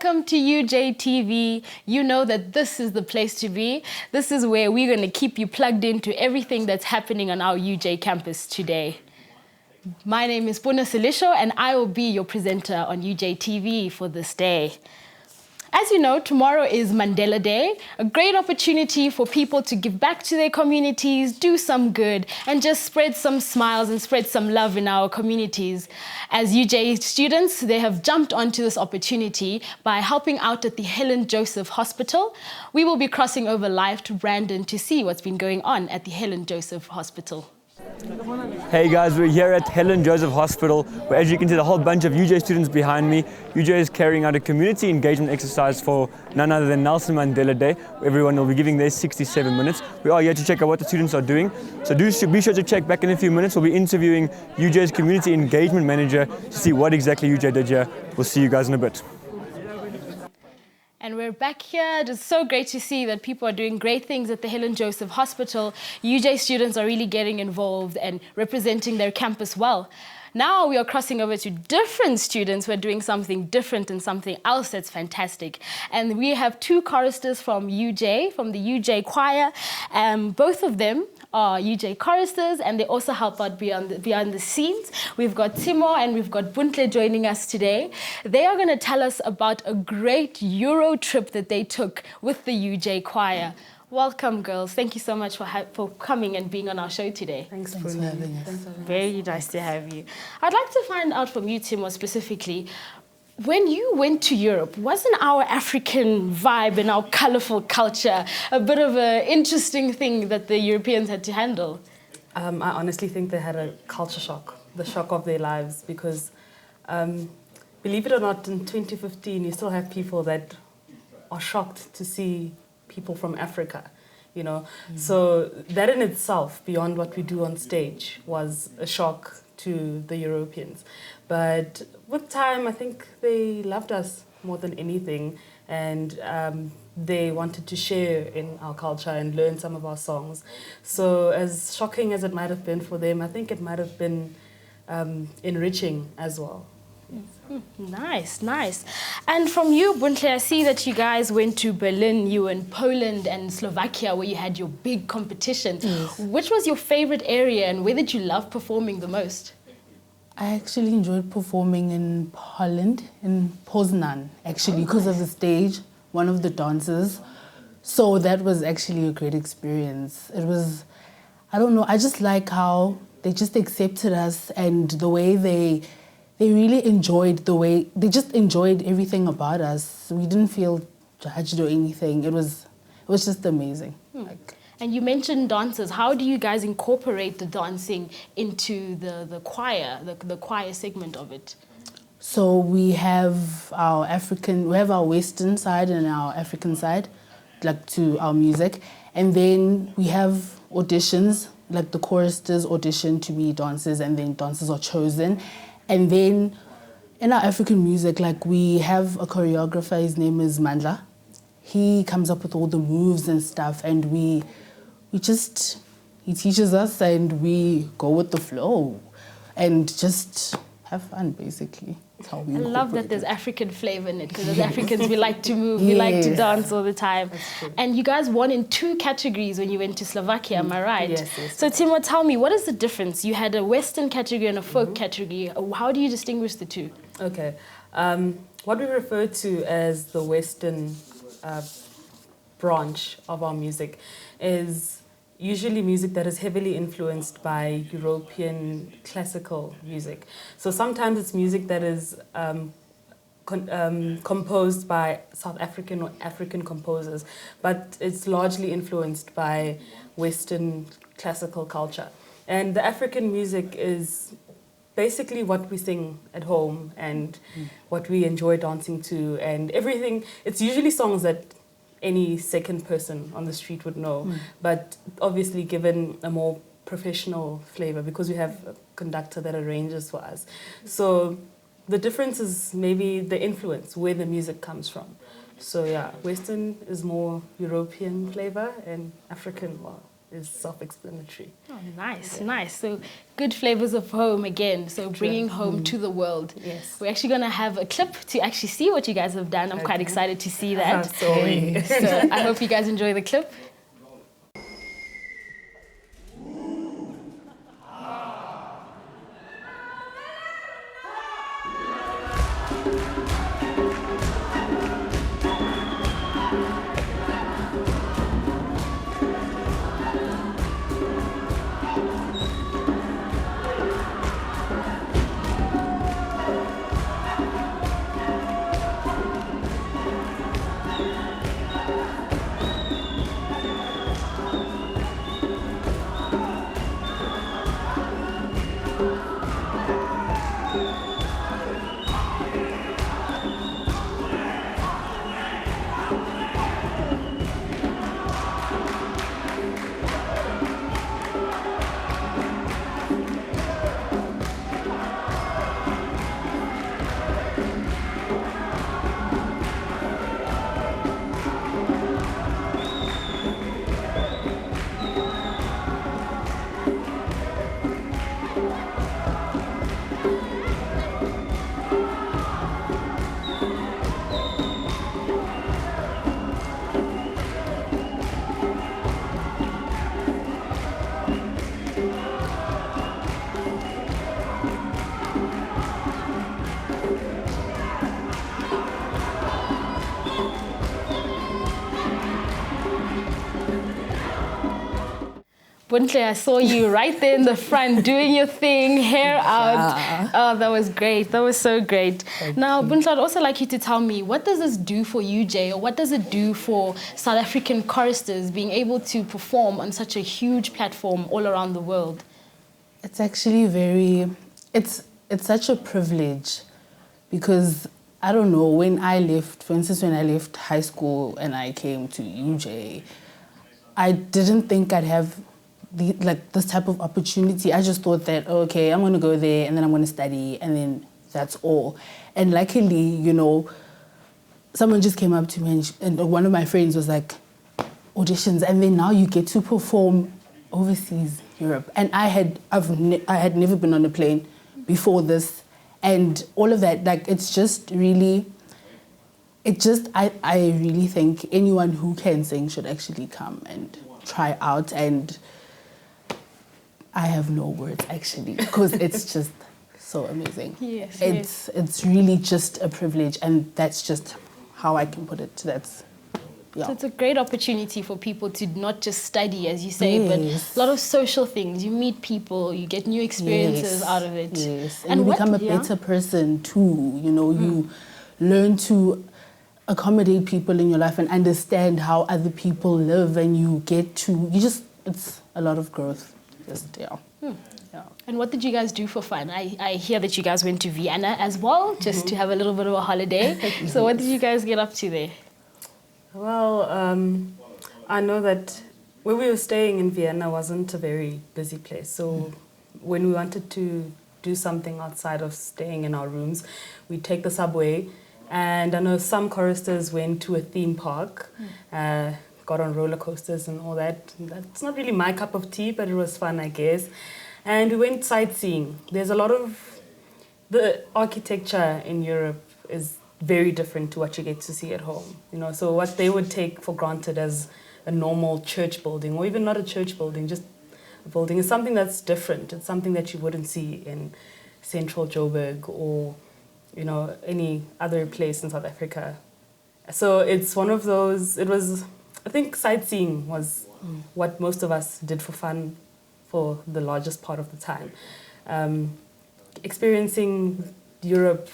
welcome to UJtv. You know that this is the place to be. This is where we're going to keep you plugged into everything that's happening on our UJ campus today. My name is Puno Selesho and I will be your presenter on UJtv for this day. As you know, tomorrow is Mandela Day, a great opportunity for people to give back to their communities, do some good, and just spread some smiles and spread some love in our communities. As UJ students, they have jumped onto this opportunity by helping out at the Helen Joeseph Hospital. We will be crossing over live to Brandon to see what's been going on at the Helen Joeseph Hospital. Hey guys, we're here at Helen Joeseph Hospital, where as you can see, the whole bunch of UJ students behind me. UJ is carrying out a community engagement exercise for none other than Nelson Mandela Day, where everyone will be giving their 67 minutes. We are here to check out what the students are doing, so be sure to check back in a few minutes. We'll be interviewing UJ's community engagement manager to see what exactly UJ did here. We'll see you guys in a bit. And we're back here. It's so great to see that people are doing great things at the Helen Joeseph Hospital. UJ students are really getting involved and representing their campus well. Now we are crossing over to different students who are doing something different and something else that's fantastic. And we have two choristers from UJ, from the UJ choir. Both of them are UJ choristers and they also help out behind the scenes. We've got Timo and we've got Buntle joining us today. They are going to tell us about a great Euro trip that they took with the UJ choir. Welcome, girls. Thank you so much for coming and being on our show today. Thanks for having us. Very nice to have you. I'd like to find out from you, Timo, specifically, when you went to Europe, wasn't our African vibe and our colorful culture a bit of an interesting thing that the Europeans had to handle? I honestly think they had a culture shock, the shock of their lives, because believe it or not, in 2015, you still have people that are shocked to see people from Africa, you know. So that in itself, beyond what we do on stage, was a shock to the Europeans. But with time, I think they loved us more than anything, and they wanted to share in our culture and learn some of our songs. So as shocking as it might have been for them, I think it might have been enriching as well. Nice, nice. And from you, Buntle, I see that you guys went to Berlin, you were in Poland and Slovakia where you had your big competition. Yes. Which was your favorite area and where did you love performing the most? I actually enjoyed performing in Poland, in Poznan, actually, because of the stage, one of the dances. So that was actually a great experience. It was, I don't know, I just like how they just accepted us and the way they really enjoyed they just enjoyed everything about us. We didn't feel judged or anything. It was just amazing. And you mentioned dances. How do you guys incorporate the dancing into the choir, the choir segment of it? So we have our Western side and our African side, like to our music. And then we have auditions, like the choristers audition to be dancers and then dancers are chosen. And then in our African music, like we have a choreographer, his name is Mandela. He comes up with all the moves and stuff and he teaches us and we go with the flow and just have fun, basically. That's how we I love that there's African flavor in it because as Africans, we like to move, we like to dance all the time. And you guys won in 2 categories when you went to Slovakia, am I right? Yes. So Timo, tell me, what is the difference? You had a Western category and a folk category. How do you distinguish the two? Okay. What we refer to as the Western branch of our music is usually music that is heavily influenced by European classical music. So sometimes it's music that is composed by South African or African composers, but it's largely influenced by Western classical culture. And the African music is basically what we sing at home and what we enjoy dancing to and everything. It's usually songs that any second person on the street would know, but obviously given a more professional flavor because we have a conductor that arranges for us. So the difference is maybe the influence, where the music comes from. So yeah, Western is more European flavor and African, well, is self-explanatory. Oh, nice, nice. So good flavors of home again. So bringing home to the world. Yes. We're actually going to have a clip to actually see what you guys have done. I'm quite excited to see that. So I hope you guys enjoy the clip. Buntle, I saw you right there in the front doing your thing, hair out. Oh, that was great. That was so great. Now, Buntle, I'd also like you to tell me, what does this do for UJ, or what does it do for South African choristers being able to perform on such a huge platform all around the world? It's actually it's such a privilege, because I don't know, when I left, for instance, when I left high school and I came to UJ, I didn't think I'd have this type of opportunity. I just thought that, okay, I'm going to go there and then I'm going to study and then that's all. And luckily, you know, someone just came up to me and one of my friends was like, auditions, and then now you get to perform overseas, Europe. And I had never been on a plane before this, and all of that, like, it's just really, I really think anyone who can sing should actually come and try out. And I have no words, actually, because it's just so amazing. Yes, it's really just a privilege, and that's just how I can put it. So it's a great opportunity for people to not just study, as you say, but a lot of social things. You meet people, you get new experiences out of it. Yes, and you become a better person too. You know, you learn to accommodate people in your life and understand how other people live, and it's a lot of growth. And what did you guys do for fun? I hear that you guys went to Vienna as well, just to have a little bit of a holiday. So what did you guys get up to there? Well, I know that where we were staying in Vienna wasn't a very busy place. So when we wanted to do something outside of staying in our rooms, we'd take the subway. And I know some choristers went to a theme park, got on roller coasters and all that. That's not really my cup of tea, but it was fun, I guess. And we went sightseeing. There's a lot of... The architecture in Europe is very different to what you get to see at home. You know, so what they would take for granted as a normal church building, or even not a church building, just a building, is something that's different. It's something that you wouldn't see in central Joburg or, you know, any other place in South Africa. So it's one of those, I think sightseeing was what most of us did for fun for the largest part of the time. Experiencing Europe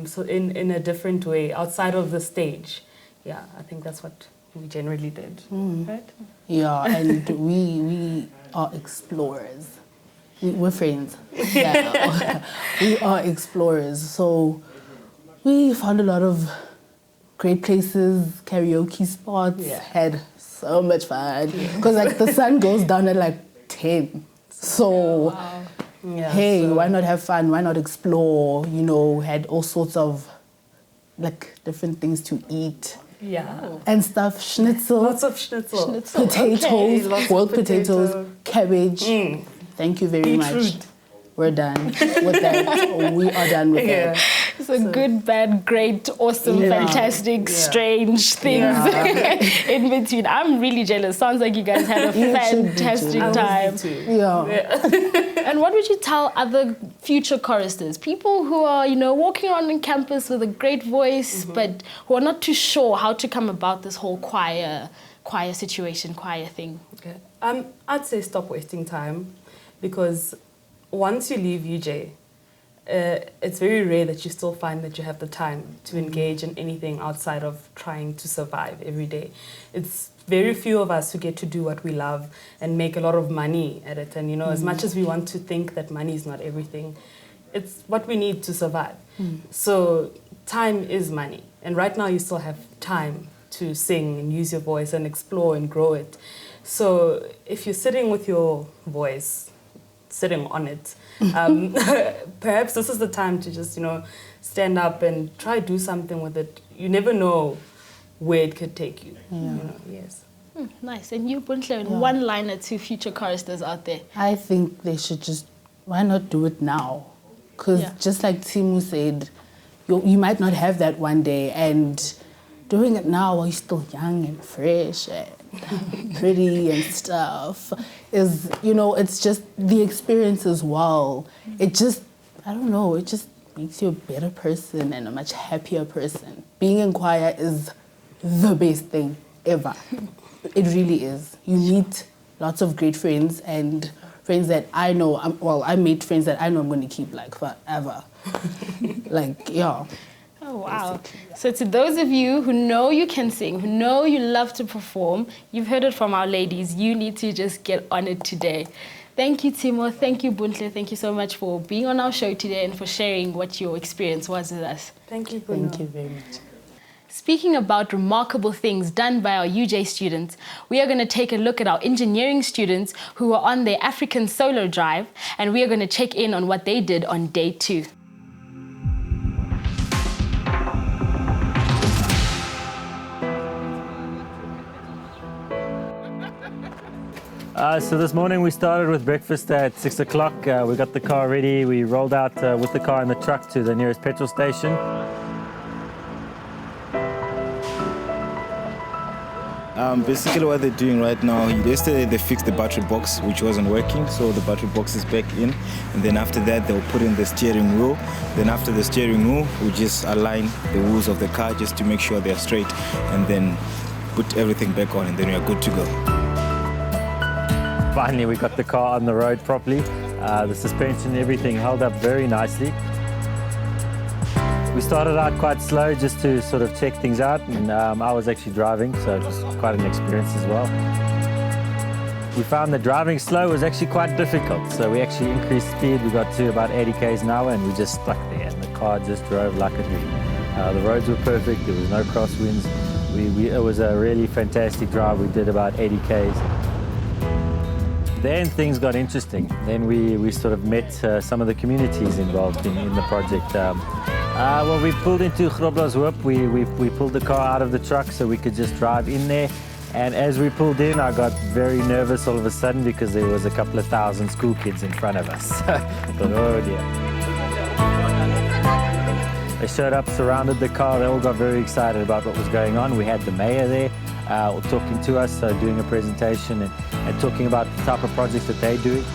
so in a different way, outside of the stage. Yeah, I think that's what we generally did. Right? Yeah, and we are explorers. We're friends. Yeah. We are explorers. So we found a lot of great places, karaoke spots, had so much fun. Because like the sun goes down at like 10. So why not have fun? Why not explore? You know, had all sorts of like different things to eat. Yeah. and stuff. Schnitzel, Lots of schnitzel. potatoes, Okay, lots boiled of potatoes, potato. cabbage. Thank you very much. Beetroot. We're done with that. We are done with Yeah. that. So good, bad, great, awesome, Yeah. fantastic, Yeah. strange things in between. I'm really jealous. Sounds like you guys had a You should be fantastic jealous. time. Yeah. And what would you tell other future choristers, people who are, walking around on campus with a great voice, but who are not too sure how to come about this whole choir situation, choir thing? Okay. I'd say stop wasting time, because once you leave UJ, it's very rare that you still find that you have the time to engage in anything outside of trying to survive every day. It's very few of us who get to do what we love and make a lot of money at it. And, as much as we want to think that money is not everything, it's what we need to survive. So time is money. And right now you still have time to sing and use your voice and explore and grow it. So if you're sitting with your voice, sitting on it, perhaps this is the time to just, stand up and try do something with it. You never know where it could take you. Yes. Nice. And you, Buntle, one-liner to future choristers out there. I think they should why not do it now? Because just like Timu said, you might not have that one day, and doing it now while you're still young and fresh and pretty and stuff is, it's just the experience as well. It just makes you a better person and a much happier person. Being in choir is the best thing ever. It really is. You meet lots of great friends and friends that I know, I made friends that I know I'm going to keep forever. Oh, wow. So to those of you who know you can sing, who know you love to perform, you've heard it from our ladies, you need to just get on it today. Thank you, Timo. Thank you, Buntle. Thank you so much for being on our show today and for sharing what your experience was with us. Thank you, Puno. Thank you very much. Speaking about remarkable things done by our UJ students, we are going to take a look at our engineering students who are on their African solo drive, and we are going to check in on what they did on day 2. So this morning we started with breakfast at 6 o'clock. We got the car ready. We rolled out with the car in the truck to the nearest petrol station. Basically what they're doing right now, yesterday they fixed the battery box which wasn't working, so the battery box is back in, and then after that they'll put in the steering wheel. Then after the steering wheel we just align the wheels of the car just to make sure they're straight, and then put everything back on, and then we are good to go. Finally we got the car on the road properly. The suspension, everything held up very nicely. We started out quite slow just to sort of check things out, and I was actually driving, so it was quite an experience as well. We found that driving slow was actually quite difficult, so we actually increased speed. We got to about 80 k's an hour and we just stuck there, and the car just drove like a dream. The roads were perfect, there was no crosswinds. It was a really fantastic drive. We did about 80 k's. Then things got interesting. Then we sort of met some of the communities involved in the project. Well, we pulled into Groblershoop. We pulled the car out of the truck so we could just drive in there. And as we pulled in, I got very nervous all of a sudden because there was a couple of thousand school kids in front of us. I thought, oh dear. They showed up, surrounded the car. They all got very excited about what was going on. We had the mayor there talking to us, doing a presentation and talking about the type of projects that they're doing.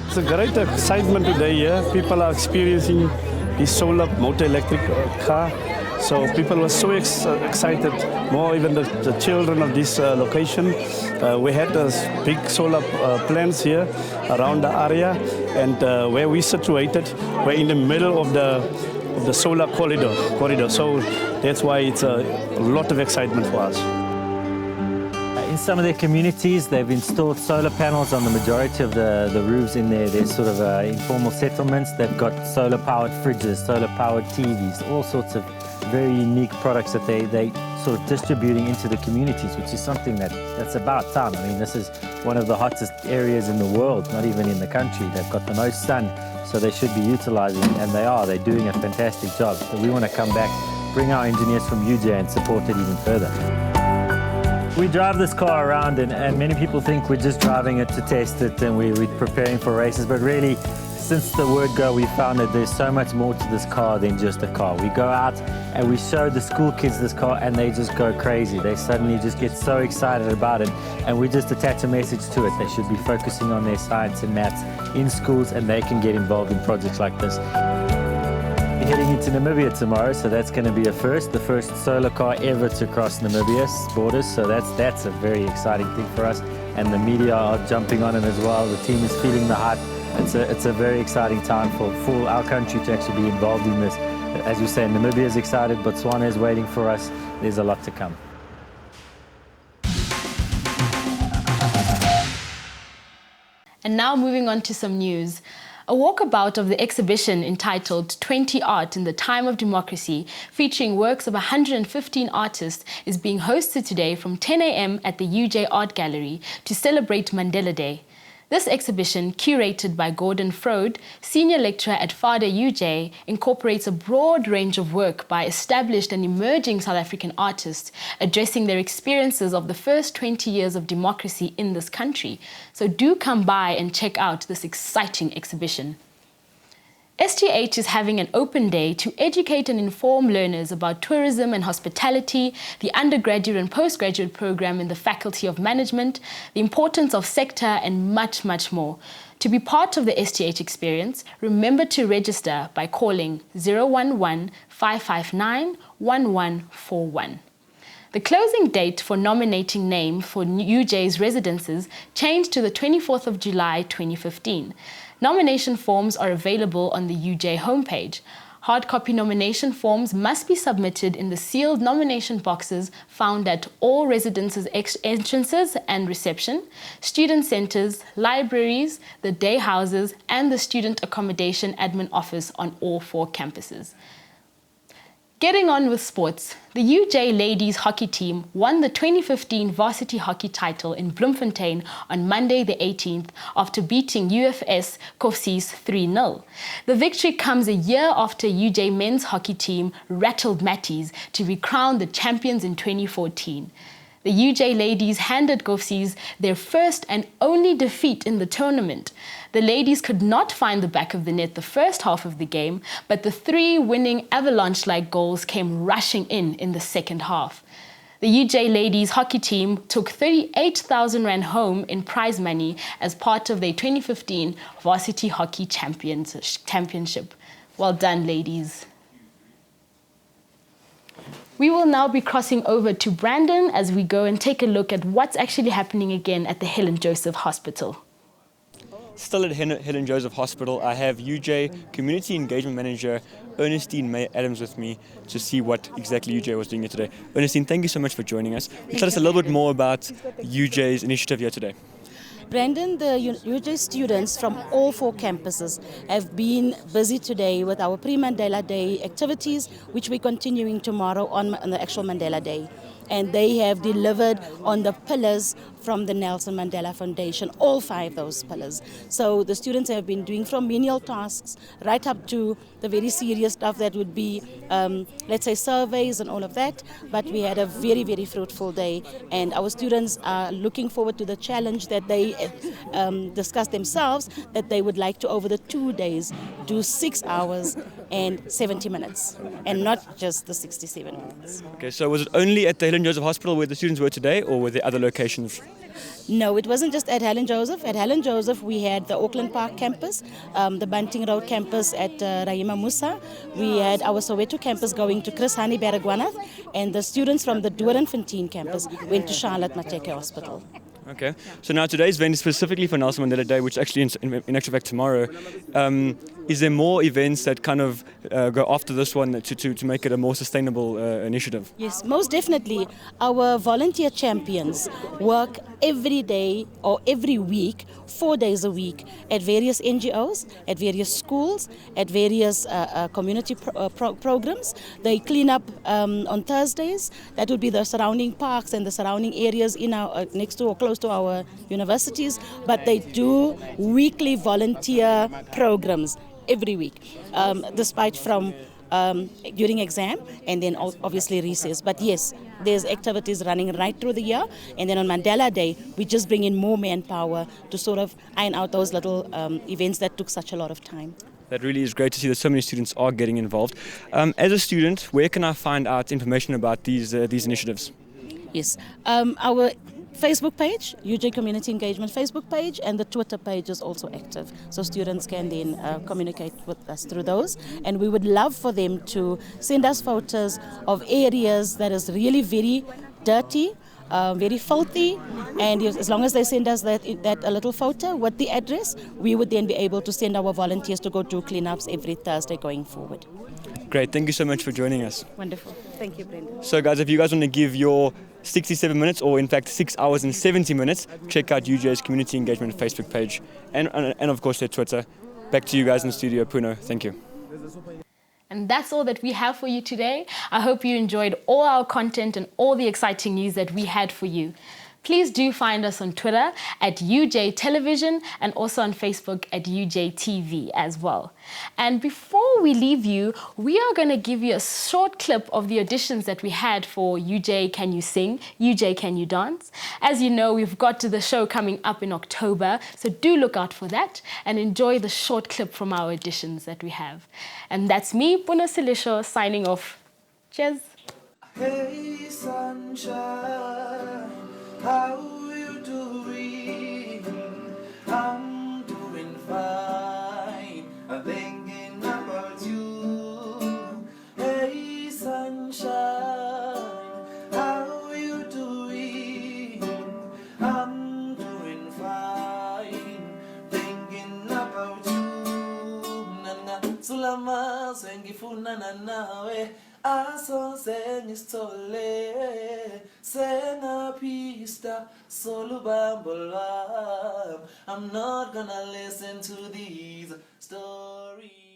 It's a great excitement today here. People are experiencing this solar motor electric car. So people were so excited, more even the children of this location. We had big solar plants here around the area, and where we situated, we're in the middle of the solar corridor. So that's why it's a lot of excitement for us. In some of their communities, they've installed solar panels on the majority of the roofs in their sort of informal settlements. They've got solar-powered fridges, solar-powered TVs, all sorts of very unique products that they sort of distributing into the communities, which is something that's about time. I mean, this is one of the hottest areas in the world, not even in the country. They've got the most sun, so they should be utilizing, and they are. They're doing a fantastic job. So we want to come back, bring our engineers from UJ and support it even further. We drive this car around and many people think we're just driving it to test it and we're preparing for races, but really, since the word go, we found that there's so much more to this car than just a car. We go out and we show the school kids this car and they just go crazy. They suddenly just get so excited about it, and we just attach a message to it. They should be focusing on their science and maths in schools, and they can get involved in projects like this. We're heading into Namibia tomorrow, so that's going to be a first, the first solar car ever to cross Namibia's borders, so that's a very exciting thing for us, and the media are jumping on it as well. The team is feeling the hype. It's a very exciting time for our country to actually be involved in this. As you say, Namibia is excited, Botswana is waiting for us. There's a lot to come. And now moving on to some news. A walkabout of the exhibition entitled 20 Art in the Time of Democracy, featuring works of 115 artists, is being hosted today from 10 a.m. at the UJ Art Gallery to celebrate Mandela Day. This exhibition, curated by Gordon Frode, senior lecturer at FADA UJ, incorporates a broad range of work by established and emerging South African artists, addressing their experiences of the first 20 years of democracy in this country. So do come by and check out this exciting exhibition. STH is having an open day to educate and inform learners about tourism and hospitality, the undergraduate and postgraduate program in the Faculty of Management, the importance of sector, and much, much more. To be part of the STH experience, remember to register by calling 011-559-1141. The closing date for nominating names for UJ's residences changed to the 24th of July 2015. Nomination forms are available on the UJ homepage. Hard copy nomination forms must be submitted in the sealed nomination boxes found at all residences' entrances and reception, student centres, libraries, the day houses, and the student accommodation admin office on all 4 campuses. Getting on with sports, the UJ ladies hockey team won the 2015 varsity hockey title in Bloemfontein on Monday the 18th after beating UFS Koffsies 3-0. The victory comes a year after UJ men's hockey team rattled Matties to be crowned the champions in 2014. The UJ ladies handed Koffsies their first and only defeat in the tournament. The ladies could not find the back of the net the first half of the game, but the 3 winning avalanche-like goals came rushing in the second half. The UJ ladies hockey team took 38,000 Rand home in prize money as part of their 2015 varsity hockey championship. Well done, ladies. We will now be crossing over to Brandon as we go and take a look at what's actually happening again at the Helen Joeseph Hospital. Still at Helen Joeseph Hospital, I have UJ Community Engagement Manager Ernestine May Adams with me to see what exactly UJ was doing here today. Ernestine, thank you so much for joining us. Tell us a little bit more about UJ's initiative here today. Brandon, the UJ students from all 4 campuses have been busy today with our pre-Mandela Day activities, which we're continuing tomorrow on the actual Mandela Day. And they have delivered on the pillars from the Nelson Mandela Foundation, all 5 of those pillars. So the students have been doing from menial tasks right up to the very serious stuff that would be, let's say, surveys and all of that. But we had a very, very fruitful day, and our students are looking forward to the challenge that they discussed themselves, that they would like to, over the 2 days, do 6 hours and 70 minutes, and not just the 67 minutes. Okay, so was it only at the Helen Joeseph Hospital where the students were today, or were there other locations? No, it wasn't just at Helen Joeseph. At Helen Joeseph, we had the Auckland Park campus, the Bunting Road campus at Rahima Musa. We had our Soweto campus going to Chris Hani Baragwanath, and the students from the Doornfontein campus went to Charlotte Mateke Hospital. Okay, so now today's event is specifically for Nelson Mandela Day, which actually in actual fact tomorrow. Is there more events that kind of go after this one to make it a more sustainable initiative? Yes, most definitely. Our volunteer champions work every day or every week, 4 days a week, at various NGOs, at various schools, at various community programs. They clean up on Thursdays. That would be the surrounding parks and the surrounding areas in our next to or close to our universities. But they do weekly volunteer programs every week, despite from during exam, and then obviously recess. But yes, there's activities running right through the year, and then on Mandela Day, we just bring in more manpower to sort of iron out those little events that took such a lot of time. That really is great to see that so many students are getting involved. As a student, where can I find out information about these initiatives? Yes, our Facebook page, UJ Community Engagement Facebook page, and the Twitter page is also active. So students can then communicate with us through those. And we would love for them to send us photos of areas that is really very dirty, very filthy, and as long as they send us that a little photo with the address, we would then be able to send our volunteers to go do cleanups every Thursday going forward. Great, thank you so much for joining us. Wonderful. Thank you, Brenda. So guys, if you guys want to give your 67 minutes, or in fact 6 hours and 70 minutes, check out UJ's Community Engagement Facebook page and of course their Twitter. Back to you guys in the studio, Puno. Thank you. And that's all that we have for you today. I hope you enjoyed all our content and all the exciting news that we had for you. Please do find us on Twitter at UJ Television and also on Facebook at UJtv as well. And before we leave you, we are going to give you a short clip of the auditions that we had for UJ Can You Sing, UJ Can You Dance. As you know, we've got to the show coming up in October, so do look out for that and enjoy the short clip from our auditions that we have. And that's me, Puno Selesho, signing off. Cheers. Hey sunshine, how you doing? I'm doing fine. I'm thinking about you. Hey sunshine, how you doing? I'm doing fine. Thinking about you. Nana sulama sengifuna nawe. Aso sengistole sengapista solubambolam. I'm not gonna listen to these stories.